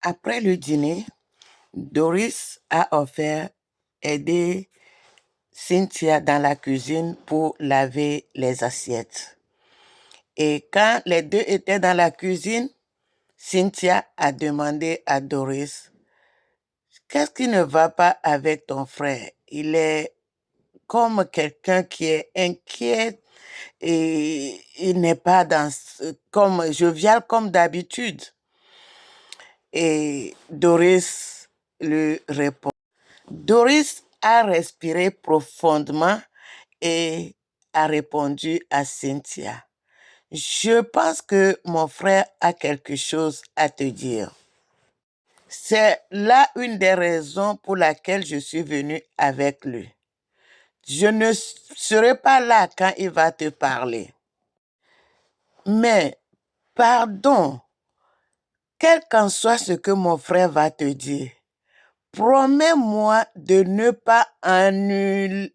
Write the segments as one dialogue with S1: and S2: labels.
S1: Après le dîner, Doris a offert aider Cynthia dans la cuisine pour laver les assiettes. Et quand les deux étaient dans la cuisine, Cynthia a demandé à Doris, qu'est-ce qui ne va pas avec ton frère? Il est comme quelqu'un qui est inquiet et il n'est pas comme jovial comme d'habitude. Et Doris lui répond. Doris a respiré profondément et a répondu à Cynthia. Je pense que mon frère a quelque chose à te dire. C'est là une des raisons pour laquelle je suis venue avec lui. Je ne serai pas là quand il va te parler. Mais, pardon, quel qu'en soit ce que mon frère va te dire, promets-moi de ne pas annuler.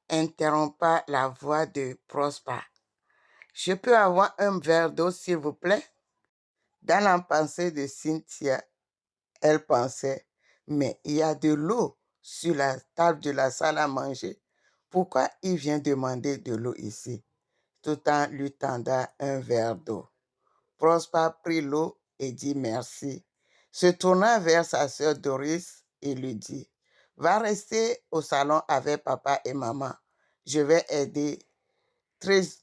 S1: Interrompa la voix de Prosper. Je peux avoir un verre d'eau, s'il vous plaît? Dans la pensée de Cynthia, elle pensait, mais il y a de l'eau sur la table de la salle à manger. Pourquoi il vient demander de l'eau ici? Tout en lui tendant un verre d'eau. Prosper prit l'eau et dit merci. Se tournant vers sa sœur Doris, il lui dit, va rester au salon avec papa et maman. Je vais aider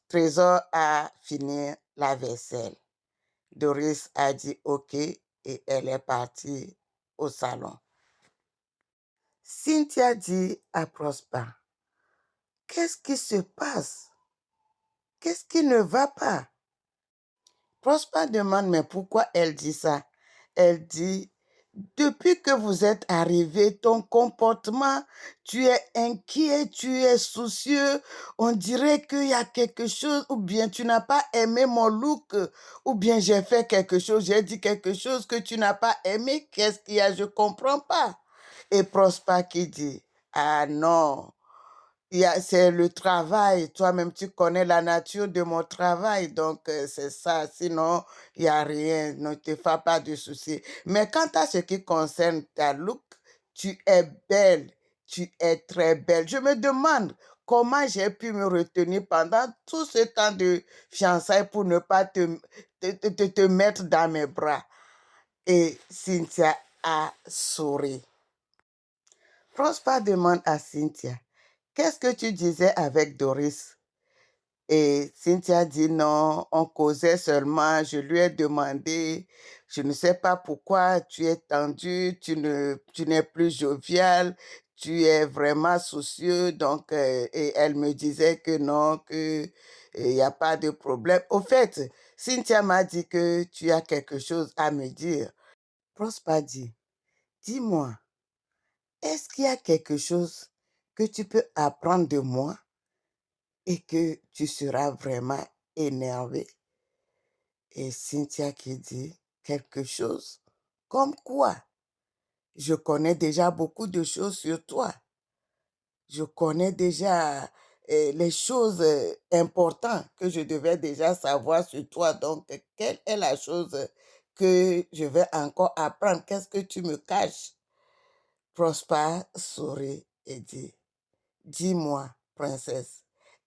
S1: Trésor à finir la vaisselle. Doris a dit OK et elle est partie au salon. Cynthia dit à Prosper, qu'est-ce qui se passe? Qu'est-ce qui ne va pas? Prosper demande, mais pourquoi elle dit ça? Elle dit, depuis que vous êtes arrivé, ton comportement, tu es inquiet, tu es soucieux, on dirait qu'il y a quelque chose, ou bien tu n'as pas aimé mon look, ou bien j'ai fait quelque chose, j'ai dit quelque chose que tu n'as pas aimé, qu'est-ce qu'il y a, je ne comprends pas. Et Prosper qui dit, ah non, c'est le travail. Toi-même, tu connais la nature de mon travail. Donc, c'est ça. Sinon, il n'y a rien. Ne te fais pas de soucis. Mais quant à ce qui concerne ta look, tu es belle. Tu es très belle. Je me demande comment j'ai pu me retenir pendant tout ce temps de fiançailles pour ne pas te mettre dans mes bras. Et Cynthia a souri. Prosper demande à Cynthia, qu'est-ce que tu disais avec Doris? Et Cynthia dit non, on causait seulement, je lui ai demandé, je ne sais pas pourquoi tu es tendu, tu n'es plus jovial, tu es vraiment soucieux, donc, et elle me disait que non, que il n'y a pas de problème. Au fait, Cynthia m'a dit que tu as quelque chose à me dire. Prosper dit, dis-moi, est-ce qu'il y a quelque chose que tu peux apprendre de moi et que tu seras vraiment énervé? Et Cynthia qui dit quelque chose comme quoi? Je connais déjà beaucoup de choses sur toi. Je connais déjà les choses importantes que je devais déjà savoir sur toi. Donc, quelle est la chose que je vais encore apprendre? Qu'est-ce que tu me caches? Prosper sourit et dit, dis-moi, princesse,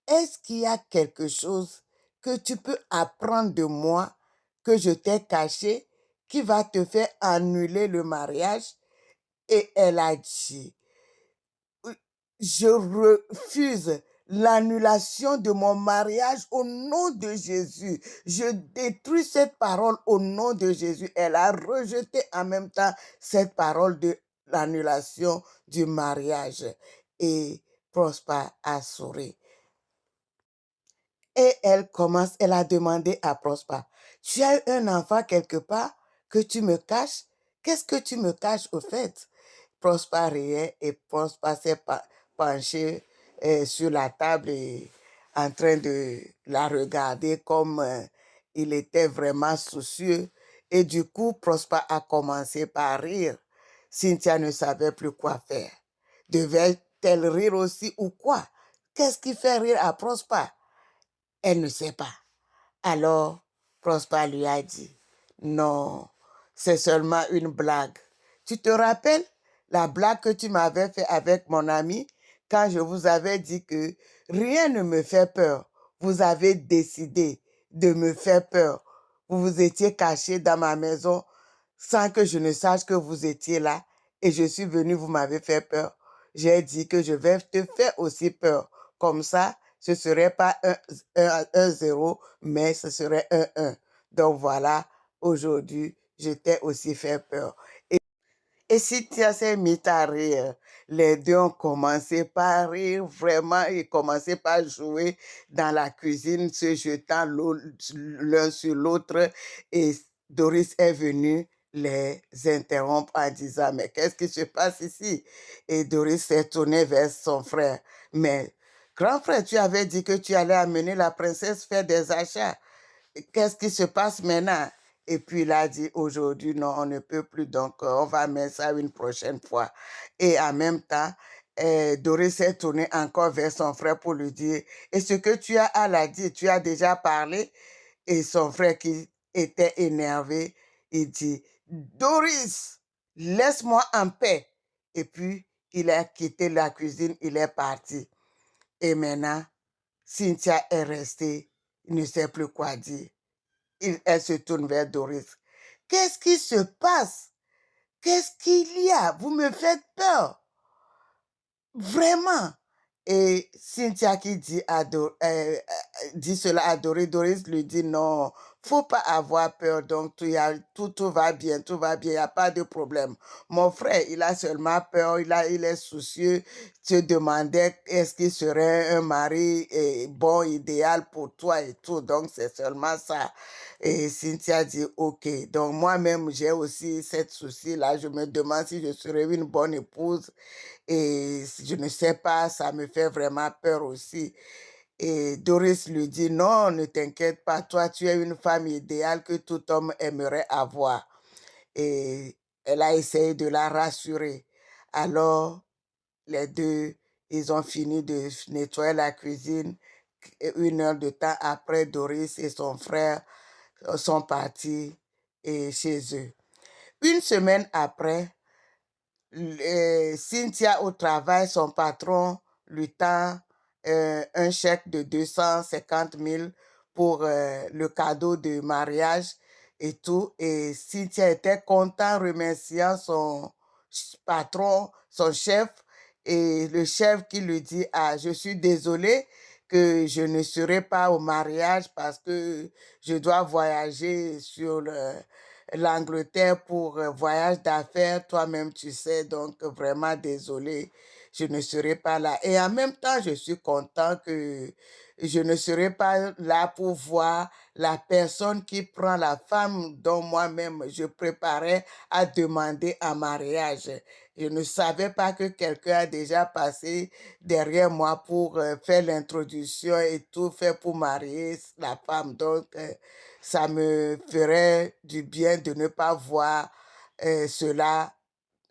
S1: est-ce qu'il y a quelque chose que tu peux apprendre de moi que je t'ai caché qui va te faire annuler le mariage? Et elle a dit, je refuse l'annulation de mon mariage au nom de Jésus. Je détruis cette parole au nom de Jésus. Elle a rejeté en même temps cette parole de l'annulation du mariage. Et Prosper a souri. Et elle a demandé à Prosper, tu as un enfant quelque part que tu me caches? Qu'est-ce que tu me caches au fait? Prosper riait et Prosper s'est penché sur la table et en train de la regarder comme il était vraiment soucieux. Et du coup, Prosper a commencé par rire. Cynthia ne savait plus quoi faire. Devait-elle rire aussi ou quoi? Qu'est-ce qui fait rire à Prosper? Elle ne sait pas. Alors, Prosper lui a dit, non, c'est seulement une blague. Tu te rappelles la blague que tu m'avais fait avec mon ami quand je vous avais dit que rien ne me fait peur. Vous avez décidé de me faire peur. Vous vous étiez caché dans ma maison sans que je ne sache que vous étiez là et je suis venu, vous m'avez fait peur. J'ai dit que je vais te faire aussi peur. Comme ça, ce ne serait pas un 0, mais ce serait un 1. Donc voilà, aujourd'hui, je t'ai aussi fait peur. Et Cynthia s'est mise à rire. Les deux ont commencé par rire, vraiment, ils commençaient par jouer dans la cuisine, se jetant l'un sur l'autre. Et Doris est venue les interrompre en disant, mais qu'est-ce qui se passe ici? Et Doris s'est tournée vers son frère. Mais, grand frère, tu avais dit que tu allais amener la princesse faire des achats. Qu'est-ce qui se passe maintenant? Et puis il a dit, aujourd'hui, non, on ne peut plus, donc on va mettre ça une prochaine fois. Et en même temps, Doris s'est tournée encore vers son frère pour lui dire, et ce que tu as à la dire, tu as déjà parlé? Et son frère qui était énervé, il dit, Doris, laisse-moi en paix. Et puis, il a quitté la cuisine, il est parti. Et maintenant, Cynthia est restée, il ne sait plus quoi dire. Elle se tourne vers Doris. Qu'est-ce qui se passe? Qu'est-ce qu'il y a? Vous me faites peur. Vraiment. Et Cynthia qui dit cela à Doris, Doris lui dit non, faut pas avoir peur, donc tout va bien, il n'y a pas de problème. Mon frère, il a seulement peur, il est soucieux, se demandait est-ce qu'il serait un mari bon, idéal pour toi et tout, donc c'est seulement ça. Et Cynthia dit ok, donc moi-même j'ai aussi cette souci-là, je me demande si je serais une bonne épouse. Et je ne sais pas, ça me fait vraiment peur aussi. Et Doris lui dit, non, ne t'inquiète pas, toi, tu es une femme idéale que tout homme aimerait avoir. Et elle a essayé de la rassurer. Alors, les deux, ils ont fini de nettoyer la cuisine. 1 heure de temps après, Doris et son frère sont partis chez eux. 1 semaine après, Cynthia au travail, son patron lui tend un chèque de 250 000 pour le cadeau de mariage et tout. Et Cynthia était contente, remerciant son patron, son chef. Et le chef qui lui dit, ah, je suis désolé que je ne serai pas au mariage parce que je dois voyager sur l'Angleterre pour voyage d'affaires, toi-même tu sais, donc vraiment désolé, je ne serai pas là. Et en même temps, je suis content que je ne serai pas là pour voir la personne qui prend la femme dont moi-même je préparais à demander en mariage. Je ne savais pas que quelqu'un a déjà passé derrière moi pour faire l'introduction et tout fait pour marier la femme. Donc, ça me ferait du bien de ne pas voir cela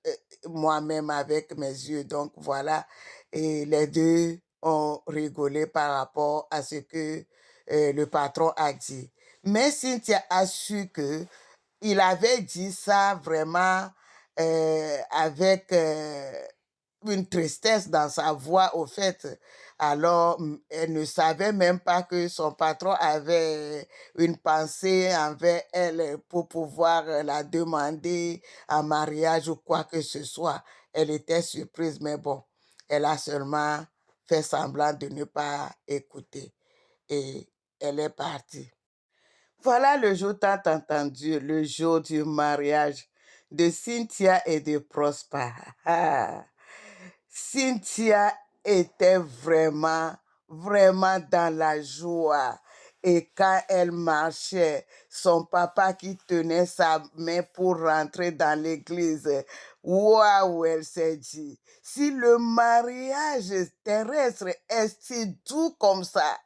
S1: euh, moi-même avec mes yeux. Donc voilà, et les deux ont rigolé par rapport à ce que le patron a dit. Mais Cynthia a su que il avait dit ça vraiment avec une tristesse dans sa voix, au fait. Alors, elle ne savait même pas que son patron avait une pensée envers elle pour pouvoir la demander en mariage ou quoi que ce soit. Elle était surprise, mais bon, elle a seulement fait semblant de ne pas écouter et elle est partie. Voilà le jour tant entendu, le jour du mariage de Cynthia et de Prosper. Ah, Cynthia était vraiment, vraiment dans la joie. Et quand elle marchait, son papa qui tenait sa main pour rentrer dans l'église, waouh, elle s'est dit, si le mariage terrestre est si doux comme ça,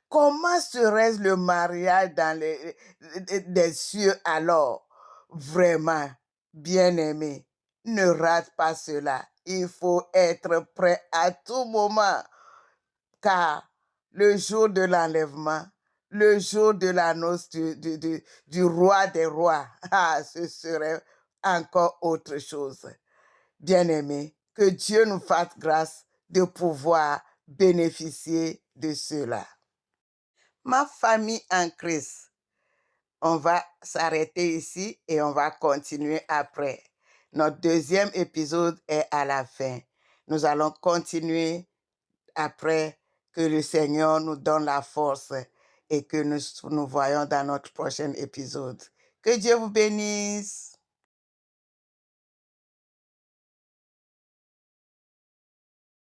S1: comment serait le mariage dans des cieux alors? Vraiment, bien-aimé, ne rate pas cela. Il faut être prêt à tout moment, car le jour de l'enlèvement, le jour de la noce du roi des rois. Ah, ce serait encore autre chose. Bien-aimés, que Dieu nous fasse grâce de pouvoir bénéficier de cela. Ma famille en Christ, on va s'arrêter ici et on va continuer après. Notre deuxième épisode est à la fin. Nous allons continuer après que le Seigneur nous donne la force et que nous voyons dans notre prochain épisode. Que Dieu vous bénisse.